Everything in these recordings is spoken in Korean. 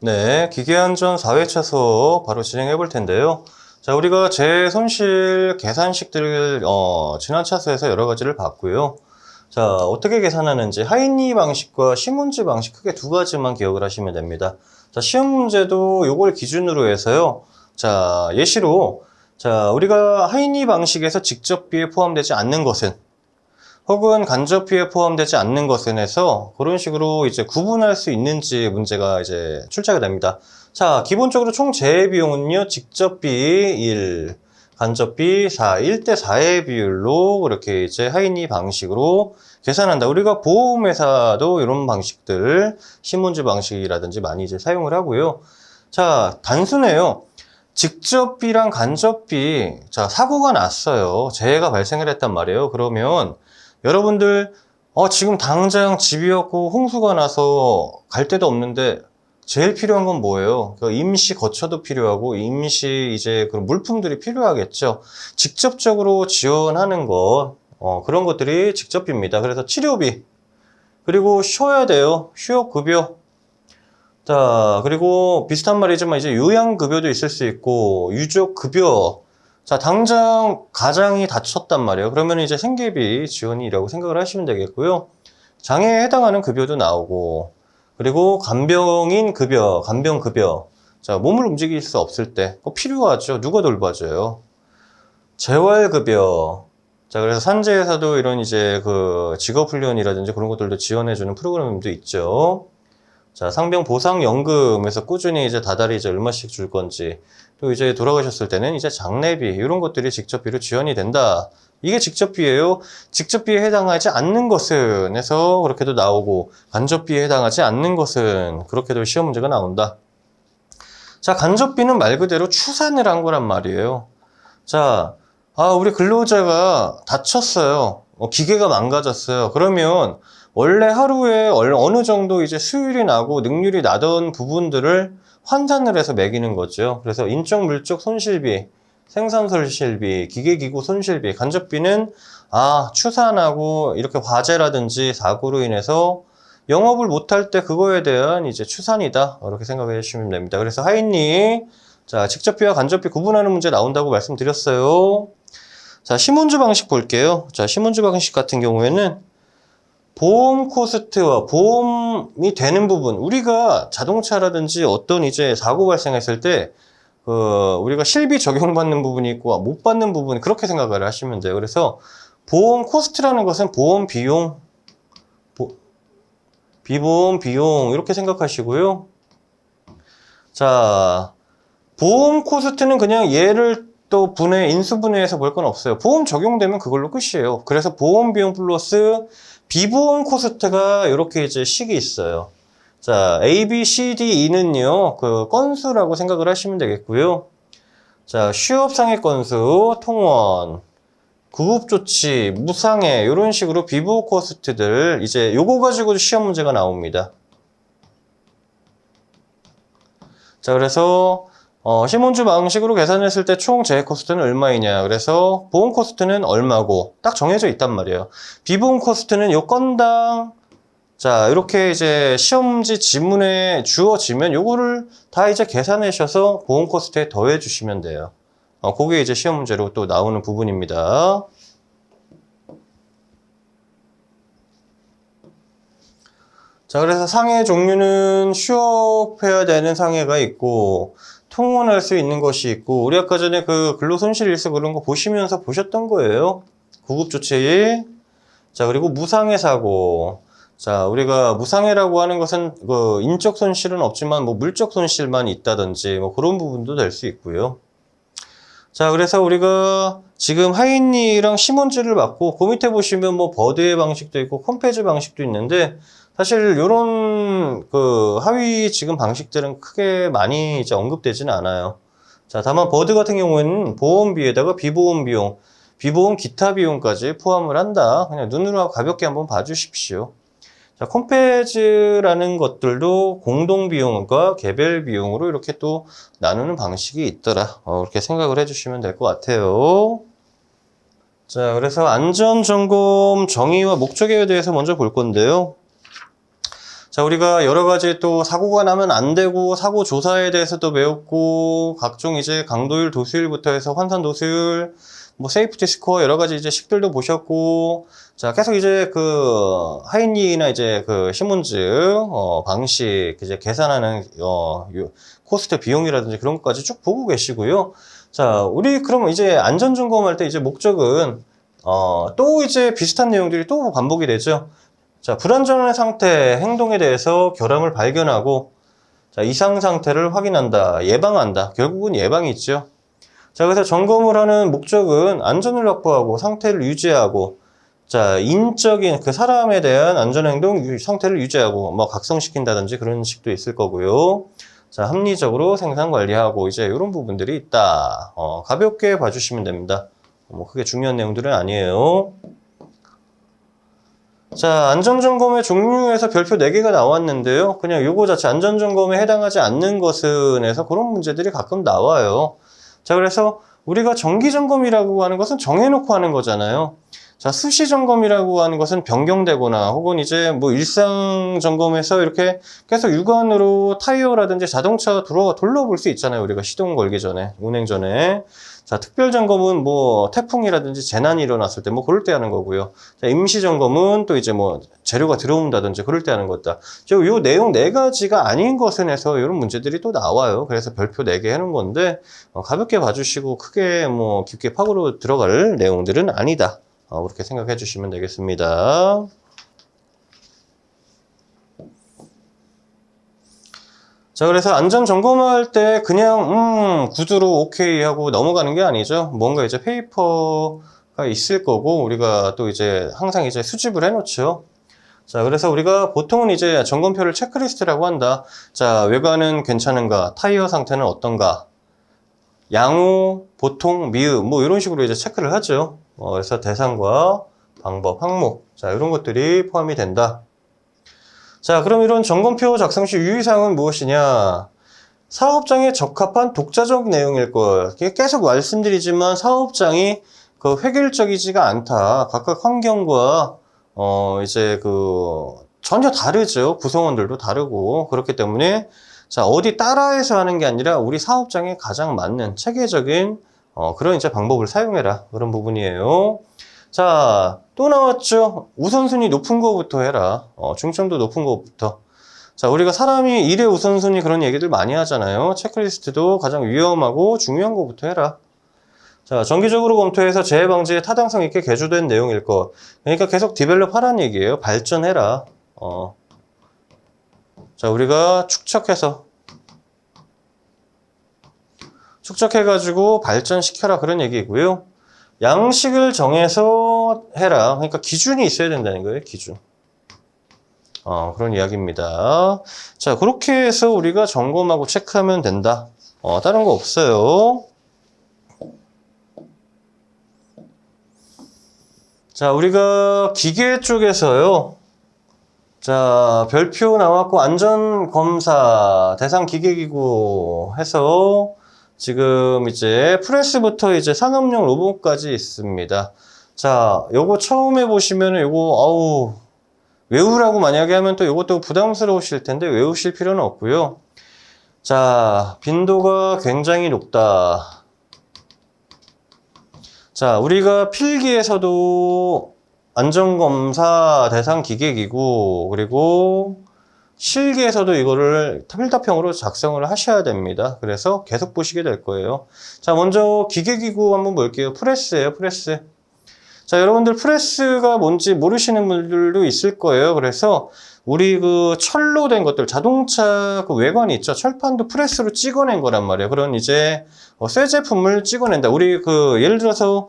네, 기계안전 4회차 수업 바로 진행해 볼 텐데요. 자, 우리가 재손실 계산식들 지난 차수에서 여러 가지를 봤고요. 자, 어떻게 계산하는지 하인리 방식과 시문지 방식 크게 두 가지만 기억을 하시면 됩니다. 자, 시험 문제도 요걸 기준으로 해서요. 자, 예시로 자, 우리가 하인리 방식에서 직접비에 포함되지 않는 것은 혹은 간접비에 포함되지 않는 것은 해서 그런 식으로 이제 구분할 수 있는지 문제가 이제 출제가 됩니다. 자, 기본적으로 총 재해 비용은요, 직접비 1, 간접비 4, 1대 4의 비율로 그렇게 이제 하인리 방식으로 계산한다. 우리가 보험회사도 이런 방식들, 신문지 방식이라든지 많이 이제 사용을 하고요. 자, 단순해요. 직접비랑 간접비, 자, 사고가 났어요. 재해가 발생을 했단 말이에요. 그러면 여러분들 지금 당장 집이 없고 홍수가 나서 갈 데도 없는데 제일 필요한 건 뭐예요? 임시 거처도 필요하고 임시 이제 그런 물품들이 필요하겠죠. 직접적으로 지원하는 것 그런 것들이 직접비입니다. 그래서 치료비 그리고 쉬어야 돼요. 휴업급여. 자, 그리고 비슷한 말이지만 이제 요양급여도 있을 수 있고 유족급여. 자, 당장 가장이 다쳤단 말이에요. 그러면 이제 생계비 지원이라고 생각을 하시면 되겠고요. 장애에 해당하는 급여도 나오고, 그리고 간병인 급여, 간병급여. 자, 몸을 움직일 수 없을 때 꼭 필요하죠. 누가 돌봐줘요? 재활급여. 자, 그래서 산재에서도 이런 이제 그 직업훈련이라든지 그런 것들도 지원해주는 프로그램도 있죠. 자, 상병보상연금에서 꾸준히 이제 다달이 이제 얼마씩 줄 건지, 또 이제 돌아가셨을 때는 이제 장례비, 이런 것들이 직접비로 지원이 된다. 이게 직접비예요. 직접비에 해당하지 않는 것은 해서 그렇게도 나오고, 간접비에 해당하지 않는 것은 그렇게도 시험 문제가 나온다. 자, 간접비는 말 그대로 추산을 한 거란 말이에요. 자, 우리 근로자가 다쳤어요. 기계가 망가졌어요. 그러면 원래 하루에 어느 정도 이제 수율이 나고 능률이 나던 부분들을 환산을 해서 매기는 거죠. 그래서 인적 물적 손실비, 생산 손실비, 기계기구 손실비, 간접비는 추산하고 이렇게 화재라든지 사고로 인해서 영업을 못할 때 그거에 대한 이제 추산이다. 이렇게 생각해 주시면 됩니다. 그래서 하인리, 자, 직접비와 간접비 구분하는 문제 나온다고 말씀드렸어요. 자, 시문지 방식 볼게요. 자, 시문지 방식 같은 경우에는 보험 코스트와 보험이 되는 부분, 우리가 자동차라든지 어떤 이제 사고 발생했을 때, 우리가 실비 적용받는 부분이 있고 못 받는 부분, 그렇게 생각을 하시면 돼요. 그래서 보험 코스트라는 것은 보험 비용, 비보험 비용, 이렇게 생각하시고요. 자, 보험 코스트는 그냥 얘를 또 인수분해해서 볼 건 없어요. 보험 적용되면 그걸로 끝이에요. 그래서 보험 비용 플러스 비보험 코스트가 이렇게 이제 식이 있어요. 자, A, B, C, D, E는요, 그 건수라고 생각을 하시면 되겠고요. 자, 휴업상해 건수, 통원, 구급조치, 무상해, 이런 식으로 비보험 코스트들, 이제 요거 가지고 시험 문제가 나옵니다. 자, 그래서 시몬즈 방식으로 계산했을 때 총 재해 코스트는 얼마이냐. 그래서 보험 코스트는 얼마고 딱 정해져 있단 말이에요. 비보험 코스트는 요 건당, 자, 이렇게 이제 시험지 지문에 주어지면 요거를 다 이제 계산하셔서 보험 코스트에 더해 주시면 돼요. 그게 이제 시험 문제로 또 나오는 부분입니다. 자, 그래서 상해 종류는 휴업해야 되는 상해가 있고, 통원할 수 있는 것이 있고, 우리 아까 전에 그 근로손실일수 그런 거 보시면서 보셨던 거예요. 구급조치. 자, 그리고 무상해 사고. 자, 우리가 무상해라고 하는 것은 그 인적 손실은 없지만 뭐 물적 손실만 있다든지 뭐 그런 부분도 될 수 있고요. 자, 그래서 우리가 지금 하인리랑 시몬즈를 봤고, 그 밑에 보시면 뭐 버드의 방식도 있고, 컴페즈 방식도 있는데, 사실 요런 그 하위 지금 방식들은 크게 많이 이제 언급되지는 않아요. 자, 다만 버드 같은 경우에는 보험비에다가 비보험 비용, 비보험 기타 비용까지 포함을 한다. 그냥 눈으로 가볍게 한번 봐주십시오. 자, 컴페즈라는 것들도 공동 비용과 개별 비용으로 이렇게 또 나누는 방식이 있더라. 그렇게 생각을 해주시면 될 것 같아요. 자, 그래서 안전점검 정의와 목적에 대해서 먼저 볼 건데요. 자, 우리가 여러 가지 또 사고가 나면 안 되고, 사고 조사에 대해서도 배웠고, 각종 이제 강도율, 도수율부터 해서 환산 도수율, 뭐 세이프티 스코어 여러 가지 이제 식들도 보셨고, 자, 계속 이제 그 하이니나 이제 그 시몬즈 방식 이제 계산하는 코스트 비용이라든지 그런 것까지 쭉 보고 계시고요. 자, 우리 그러면 이제 안전 점검할 때 이제 목적은 또 이제 비슷한 내용들이 또 반복이 되죠. 자, 불안전한 상태, 행동에 대해서 결함을 발견하고, 자, 이상 상태를 확인한다, 예방한다. 결국은 예방이 있죠. 자, 그래서 점검을 하는 목적은 안전을 확보하고 상태를 유지하고, 자, 인적인 그 사람에 대한 안전행동 상태를 유지하고, 뭐 각성시킨다든지 그런 식도 있을 거고요. 자, 합리적으로 생산 관리하고 이제 이런 부분들이 있다. 가볍게 봐주시면 됩니다. 뭐 크게 중요한 내용들은 아니에요. 자, 안전점검의 종류에서 별표 4개가 나왔는데요. 그냥 요거 자체 안전점검에 해당하지 않는 것은 해서 그런 문제들이 가끔 나와요. 자, 그래서 우리가 정기점검이라고 하는 것은 정해놓고 하는 거잖아요. 자, 수시점검이라고 하는 것은 변경되거나 혹은 이제 뭐 일상점검에서 이렇게 계속 육안으로 타이어라든지 자동차 둘러볼 수 있잖아요. 우리가 시동 걸기 전에, 운행 전에. 자, 특별점검은 뭐 태풍이라든지 재난이 일어났을 때 뭐 그럴 때 하는 거고요. 자, 임시점검은 또 이제 뭐 재료가 들어온다든지 그럴 때 하는 것다. 요 내용 4가지가 아닌 것은 해서 이런 문제들이 또 나와요. 그래서 별표 4개 해놓은 건데 가볍게 봐주시고 크게 뭐 깊게 파고로 들어갈 내용들은 아니다. 그렇게 생각해 주시면 되겠습니다. 자, 그래서 안전 점검할 때 그냥 구두로 오케이 하고 넘어가는 게 아니죠. 뭔가 이제 페이퍼가 있을 거고 우리가 또 이제 항상 이제 수집을 해 놓죠. 자, 그래서 우리가 보통은 이제 점검표를 체크리스트라고 한다. 자, 외관은 괜찮은가? 타이어 상태는 어떤가? 양호, 보통, 미흡 뭐 이런 식으로 이제 체크를 하죠. 그래서 대상과 방법, 항목, 자, 이런 것들이 포함이 된다. 자, 그럼 이런 점검표 작성 시 유의사항은 무엇이냐? 사업장에 적합한 독자적 내용일 것. 계속 말씀드리지만 사업장이 그 획일적이지가 않다. 각각 환경과 이제 그 전혀 다르죠. 구성원들도 다르고 그렇기 때문에 자, 어디 따라해서 하는 게 아니라 우리 사업장에 가장 맞는 체계적인 그런 이제 방법을 사용해라. 그런 부분이에요. 자, 또 나왔죠. 우선순위 높은 거부터 해라. 중점도 높은 거부터. 자, 우리가 사람이 일의 우선순위 그런 얘기들 많이 하잖아요. 체크리스트도 가장 위험하고 중요한 거부터 해라. 자, 정기적으로 검토해서 재해 방지에 타당성 있게 개조된 내용일 것. 그러니까 계속 디벨롭 하라는 얘기예요. 발전해라. 자, 우리가 축적해가지고 발전시켜라 그런 얘기고요. 양식을 정해서 해라. 그러니까 기준이 있어야 된다는 거예요. 기준. 그런 이야기입니다. 자, 그렇게 해서 우리가 점검하고 체크하면 된다. 다른 거 없어요. 자, 우리가 기계 쪽에서요. 자, 별표 나왔고 안전검사 대상 기계기구 해서 지금 이제 프레스부터 이제 산업용 로봇까지 있습니다. 자, 요거 처음에 보시면은 요거 외우라고 만약에 하면 또 요것도 부담스러우실 텐데 외우실 필요는 없고요. 자, 빈도가 굉장히 높다. 자, 우리가 필기에서도 안전검사 대상 기계기구 그리고 실기에서도 이거를 필답형으로 작성을 하셔야 됩니다. 그래서 계속 보시게 될 거예요. 자, 먼저 기계기구 한번 볼게요. 프레스예요, 프레스. 자, 여러분들 프레스가 뭔지 모르시는 분들도 있을 거예요. 그래서 우리 그 철로 된 것들, 자동차 그 외관이 있죠. 철판도 프레스로 찍어낸 거란 말이에요. 그런 이제 쇠 제품을 찍어낸다. 우리 그 예를 들어서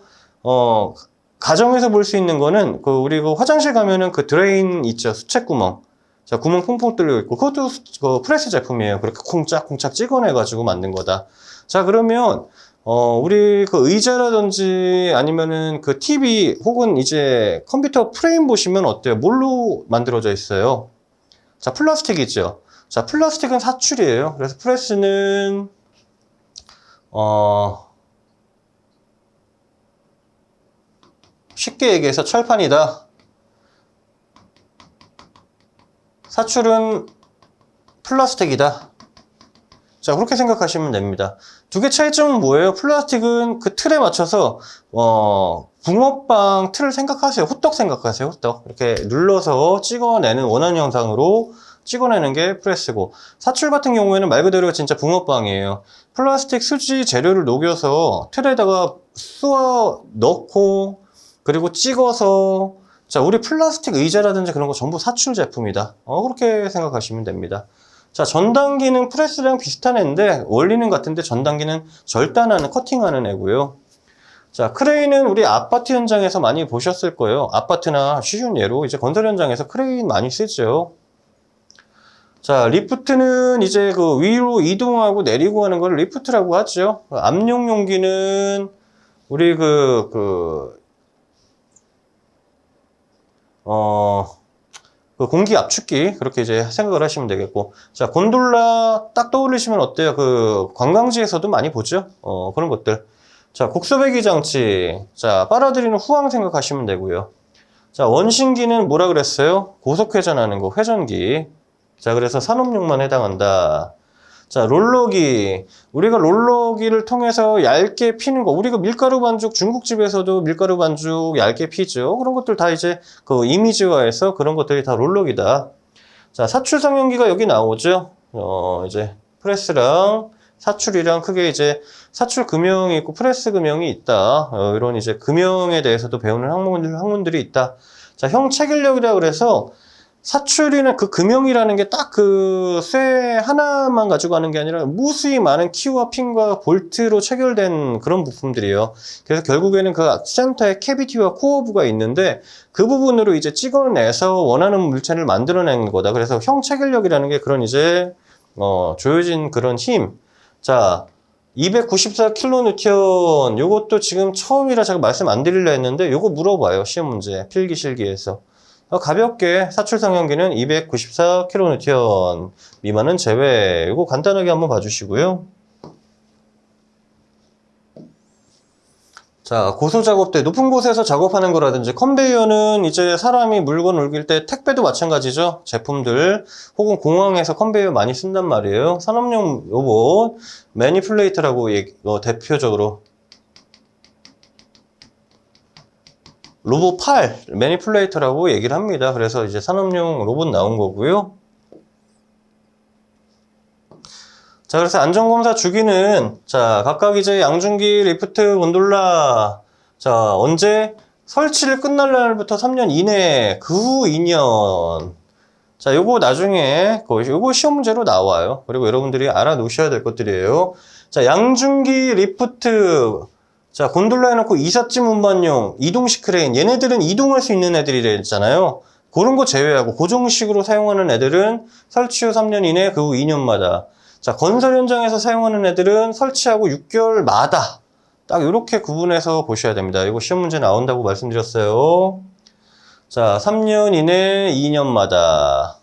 가정에서 볼 수 있는 거는 그 우리 그 화장실 가면은 그 드레인 있죠. 수채구멍. 자, 구멍 퐁퐁 뚫려 있고 그것도 그 프레스 제품이에요. 그렇게 콩짝콩짝 찍어내 가지고 만든 거다. 자, 그러면 우리 그 의자라든지 아니면은 그 TV 혹은 이제 컴퓨터 프레임 보시면 어때요? 뭘로 만들어져 있어요? 자, 플라스틱이죠. 자, 플라스틱은 사출이에요. 그래서 프레스는 쉽게 얘기해서 철판이다. 사출은 플라스틱이다. 자, 그렇게 생각하시면 됩니다. 두 개 차이점은 뭐예요? 플라스틱은 그 틀에 맞춰서 붕어빵 틀을 생각하세요. 호떡 생각하세요. 호떡. 이렇게 눌러서 찍어내는 원하는 형상으로 찍어내는 게 프레스고, 사출 같은 경우에는 말 그대로 진짜 붕어빵이에요. 플라스틱 수지 재료를 녹여서 틀에다가 쑤어 넣고 그리고 찍어서, 자, 우리 플라스틱 의자라든지 그런 거 전부 사출 제품이다. 그렇게 생각하시면 됩니다. 자, 전단기는 프레스랑 비슷한 애인데 원리는 같은데 전단기는 절단하는, 커팅하는 애고요. 자, 크레인은 우리 아파트 현장에서 많이 보셨을 거예요. 아파트나 쉬운 예로 이제 건설 현장에서 크레인 많이 쓰죠. 자, 리프트는 이제 그 위로 이동하고 내리고 하는 걸 리프트라고 하죠. 압력 용기는 우리 그 공기 압축기, 그렇게 이제 생각을 하시면 되겠고. 자, 곤돌라 딱 떠올리시면 어때요? 그 관광지에서도 많이 보죠? 그런 것들. 자, 곡소배기 장치. 자, 빨아들이는 후황 생각하시면 되고요. 자, 원심기는 뭐라 그랬어요? 고속회전하는 거, 회전기. 자, 그래서 산업용만 해당한다. 자, 롤러기. 우리가 롤러기를 통해서 얇게 피는 거. 우리가 밀가루 반죽, 중국집에서도 밀가루 반죽 얇게 피죠. 그런 것들 다 이제 그 이미지화해서 그런 것들이 다 롤러기다. 자, 사출 성형기가 여기 나오죠. 이제 프레스랑 사출이랑 크게 이제 사출 금형이 있고 프레스 금형이 있다. 이런 이제 금형에 대해서도 배우는 학문들이 있다. 자, 형 체결력이라 그래서 사출이는 그 금형이라는 게 딱 그 쇠 하나만 가지고 하는 게 아니라 무수히 많은 키와 핀과 볼트로 체결된 그런 부품들이에요. 그래서 결국에는 그 센터에 캐비티와 코어부가 있는데 그 부분으로 이제 찍어내서 원하는 물체를 만들어내는 거다. 그래서 형 체결력이라는 게 그런 이제 조여진 그런 힘. 자, 294kN. 요것도 지금 처음이라 제가 말씀 안 드리려 했는데 요거 물어봐요. 시험 문제 필기 실기에서. 가볍게 사출 성형기는 294kN 미만은 제외. 이거 간단하게 한번 봐주시고요. 자, 고소 작업대, 높은 곳에서 작업하는 거라든지, 컨베이어는 이제 사람이 물건 옮길 때, 택배도 마찬가지죠. 제품들 혹은 공항에서 컨베이어 많이 쓴단 말이에요. 산업용 로봇 매니플레이터라고 대표적으로 로봇 팔, 매니플레이터라고 얘기를 합니다. 그래서 이제 산업용 로봇 나온 거고요. 자, 그래서 안전검사 주기는, 자, 각각 이제 양중기, 리프트, 곤돌라, 자, 언제? 설치를 끝날 날부터 3년 이내, 그 후 2년. 자, 요거 나중에, 요거 시험 문제로 나와요. 그리고 여러분들이 알아놓으셔야 될 것들이에요. 자, 양중기, 리프트, 자, 곤돌라 해놓고 이삿짐 운반용, 이동식 크레인. 얘네들은 이동할 수 있는 애들이 있잖아요. 그런 거 제외하고 고정식으로 사용하는 애들은 설치 후 3년 이내, 그 후 2년마다. 자, 건설 현장에서 사용하는 애들은 설치하고 6개월마다. 딱 이렇게 구분해서 보셔야 됩니다. 이거 시험 문제 나온다고 말씀드렸어요. 자, 3년 이내, 2년마다.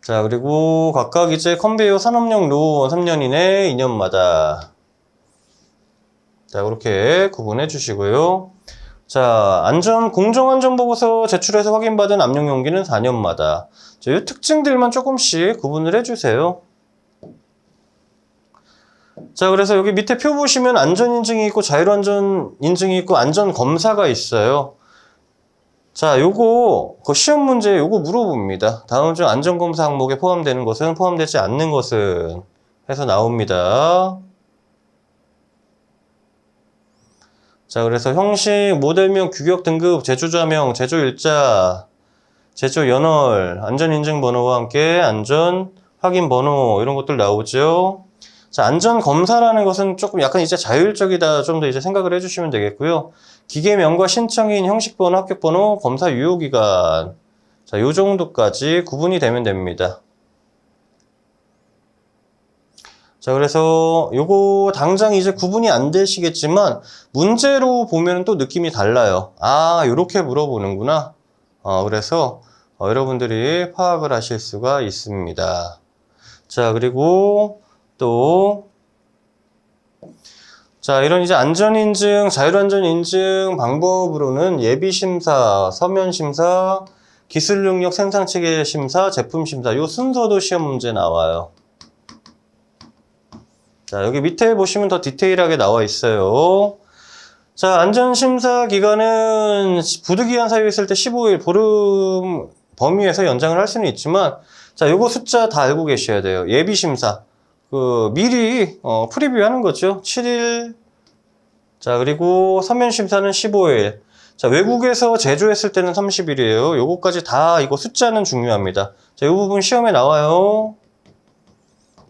자, 그리고 각각 이제 컨베이어 산업용 로 3년 이내 2년마다. 자, 그렇게 구분해 주시고요. 자, 공정안전보고서 제출해서 확인받은 압력용기는 4년마다. 자, 이 특징들만 조금씩 구분을 해 주세요. 자, 그래서 여기 밑에 표 보시면 안전인증이 있고 자율안전인증이 있고 안전검사가 있어요. 자, 요거, 그 시험 문제 요거 물어봅니다. 다음 중 안전검사 항목에 포함되는 것은, 포함되지 않는 것은 해서 나옵니다. 자, 그래서 형식, 모델명, 규격 등급, 제조자명, 제조일자, 제조연월, 안전인증번호와 함께 안전 확인번호, 이런 것들 나오죠. 자, 안전검사라는 것은 조금 약간 이제 자율적이다. 좀 더 이제 생각을 해주시면 되겠고요. 기계명과 신청인, 형식번호, 합격번호, 검사 유효기간. 자, 요 정도까지 구분이 되면 됩니다. 자, 그래서 요거 당장 이제 구분이 안 되시겠지만, 문제로 보면 또 느낌이 달라요. 아, 요렇게 물어보는구나. 그래서 여러분들이 파악을 하실 수가 있습니다. 자, 그리고 또, 자, 이런 이제 안전인증, 자율안전인증 방법으로는 예비심사, 서면심사, 기술능력 생산체계 심사, 제품심사, 요 순서도 시험 문제 나와요. 자, 여기 밑에 보시면 더 디테일하게 나와 있어요. 자, 안전심사 기간은 부득이한 사유가 있을 때 15일 보름 범위에서 연장을 할 수는 있지만, 자, 요거 숫자 다 알고 계셔야 돼요. 예비심사. 미리, 프리뷰 하는 거죠. 7일. 자, 그리고 서면심사는 15일. 자, 외국에서 제조했을 때는 30일이에요. 요거까지 다, 이거 숫자는 중요합니다. 자, 요 부분 시험에 나와요.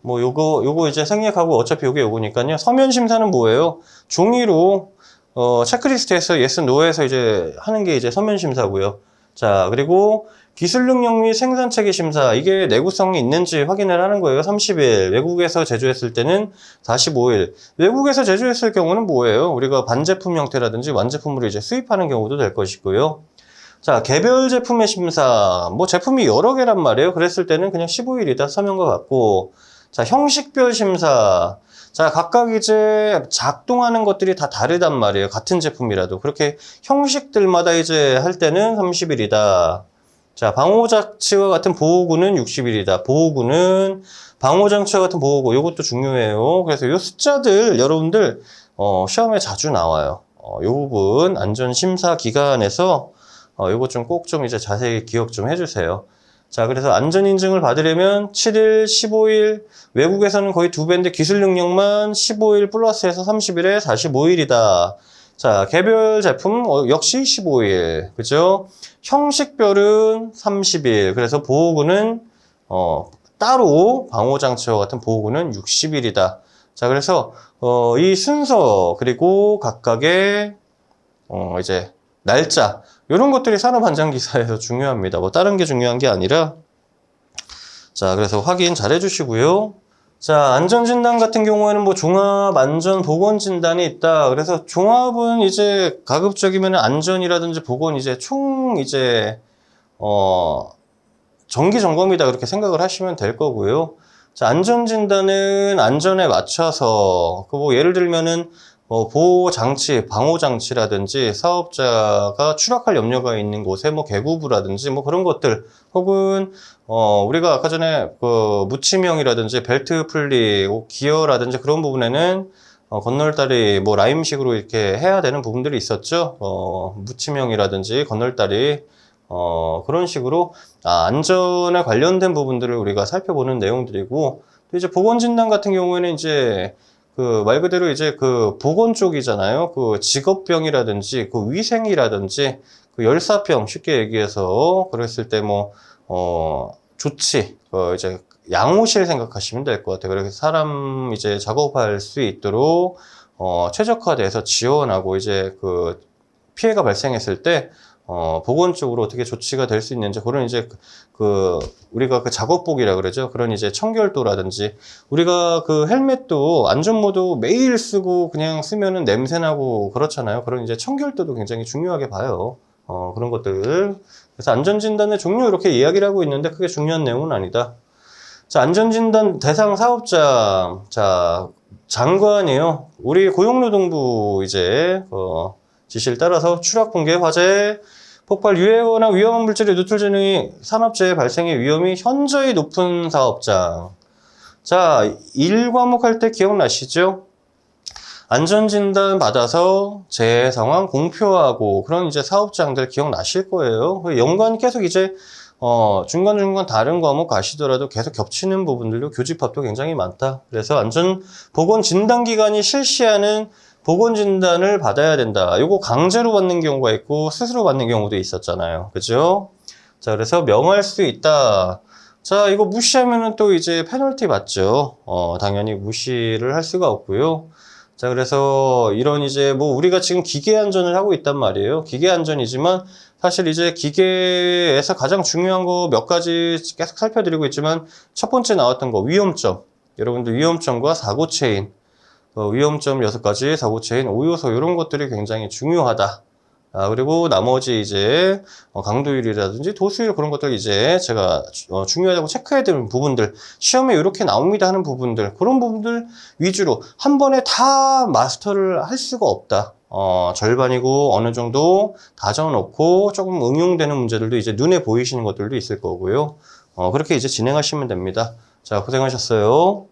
뭐, 요거 이제 생략하고 어차피 요거니까요. 서면심사는 뭐예요? 종이로, 체크리스트에서 yes, no에서 이제 하는 게 이제 서면심사고요. 자, 그리고 기술능력 및 생산체계 심사. 이게 내구성이 있는지 확인을 하는 거예요. 30일. 외국에서 제조했을 때는 45일. 외국에서 제조했을 경우는 뭐예요? 우리가 반제품 형태라든지 완제품으로 이제 수입하는 경우도 될 것이고요. 자, 개별 제품의 심사. 뭐 제품이 여러 개란 말이에요. 그랬을 때는 그냥 15일이다. 서면과 같고. 자, 형식별 심사. 자, 각각 이제 작동하는 것들이 다 다르단 말이에요. 같은 제품이라도. 그렇게 형식들마다 이제 할 때는 30일이다. 자, 방호장치와 같은 보호구는 60일이다. 보호구는 방호장치와 같은 보호구. 이것도 중요해요. 그래서 이 숫자들 여러분들 시험에 자주 나와요. 이 부분 안전심사 기간에서 이것 좀 꼭 좀 이제 자세히 기억 좀 해주세요. 자, 그래서 안전인증을 받으려면 7일, 15일, 외국에서는 거의 2배인데 기술 능력만 15일 플러스해서 30일에 45일이다. 자, 개별 제품 역시 15일. 그죠? 형식별은 30일. 그래서 보호구는 따로 방호장치와 같은 보호구는 60일이다. 자, 그래서 이 순서 그리고 각각의 이제 날짜 이런 것들이 산업안전기사에서 중요합니다. 뭐 다른 게 중요한 게 아니라 자, 그래서 확인 잘 해주시고요. 자, 안전진단 같은 경우에는 뭐 종합안전보건진단이 있다. 그래서 종합은 이제 가급적이면 안전이라든지 보건 이제 총 이제 정기 점검이다 그렇게 생각을 하시면 될 거고요. 자, 안전진단은 안전에 맞춰서 뭐 예를 들면은 보호장치, 방호장치라든지 사업자가 추락할 염려가 있는 곳에 뭐 개구부라든지 뭐 그런 것들 혹은 우리가 아까 전에 무치명이라든지 벨트 풀리, 기어라든지 그런 부분에는 건널다리 뭐 라임식으로 이렇게 해야 되는 부분들이 있었죠. 무치명이라든지 건널다리 그런 식으로 안전에 관련된 부분들을 우리가 살펴보는 내용들이고 또 이제 보건진단 같은 경우에는 이제 말 그대로 이제 보건 쪽이잖아요. 직업병이라든지 위생이라든지 열사병 쉽게 얘기해서 그랬을 때 뭐 조치 이제 양호실 생각하시면 될 것 같아요. 그래서 사람 이제 작업할 수 있도록 최적화돼서 지원하고 이제 피해가 발생했을 때 보건 쪽으로 어떻게 조치가 될 수 있는지 그런 이제 우리가 작업복이라 그러죠. 그런 이제 청결도라든지 우리가 헬멧도 안전모도 매일 쓰고 그냥 쓰면은 냄새나고 그렇잖아요. 그런 이제 청결도도 굉장히 중요하게 봐요. 그런 것들. 그래서 안전진단의 종류 이렇게 이야기를 하고 있는데 크게 중요한 내용은 아니다. 자, 안전진단 대상 사업자. 자, 장관이요. 우리 고용노동부 이제 지시를 따라서 추락, 붕괴, 화재, 폭발, 유해거나 위험한 물질의 누출 등의 산업재해 발생의 위험이 현저히 높은 사업장. 자, 1과목 할 때 기억나시죠? 안전진단 받아서 재해 상황 공표하고 그런 이제 사업장들 기억나실 거예요. 연관이 계속 이제 중간중간 다른 과목 가시더라도 계속 겹치는 부분들도 교집합도 굉장히 많다. 그래서 안전보건진단기관이 실시하는 보건진단을 받아야 된다. 요거 강제로 받는 경우가 있고 스스로 받는 경우도 있었잖아요. 그죠? 자, 그래서 명할 수 있다. 자, 이거 무시하면은 또 이제 페널티 받죠. 당연히 무시를 할 수가 없고요. 자, 그래서 이런 이제 뭐 우리가 지금 기계 안전을 하고 있단 말이에요. 기계 안전이지만 사실 이제 기계에서 가장 중요한 거 몇 가지 계속 살펴드리고 있지만 첫 번째 나왔던 거 위험점. 여러분들 위험점과 사고 체인. 위험점 6가지, 사고 체인, 5요소 이런 것들이 굉장히 중요하다. 그리고 나머지 이제 강도율이라든지 도수율 그런 것들 이제 제가 중요하다고 체크해야 되는 부분들, 시험에 이렇게 나옵니다 하는 부분들, 그런 부분들 위주로 한 번에 다 마스터를 할 수가 없다. 절반이고 어느 정도 다져놓고 조금 응용되는 문제들도 이제 눈에 보이시는 것들도 있을 거고요. 그렇게 이제 진행하시면 됩니다. 자, 고생하셨어요.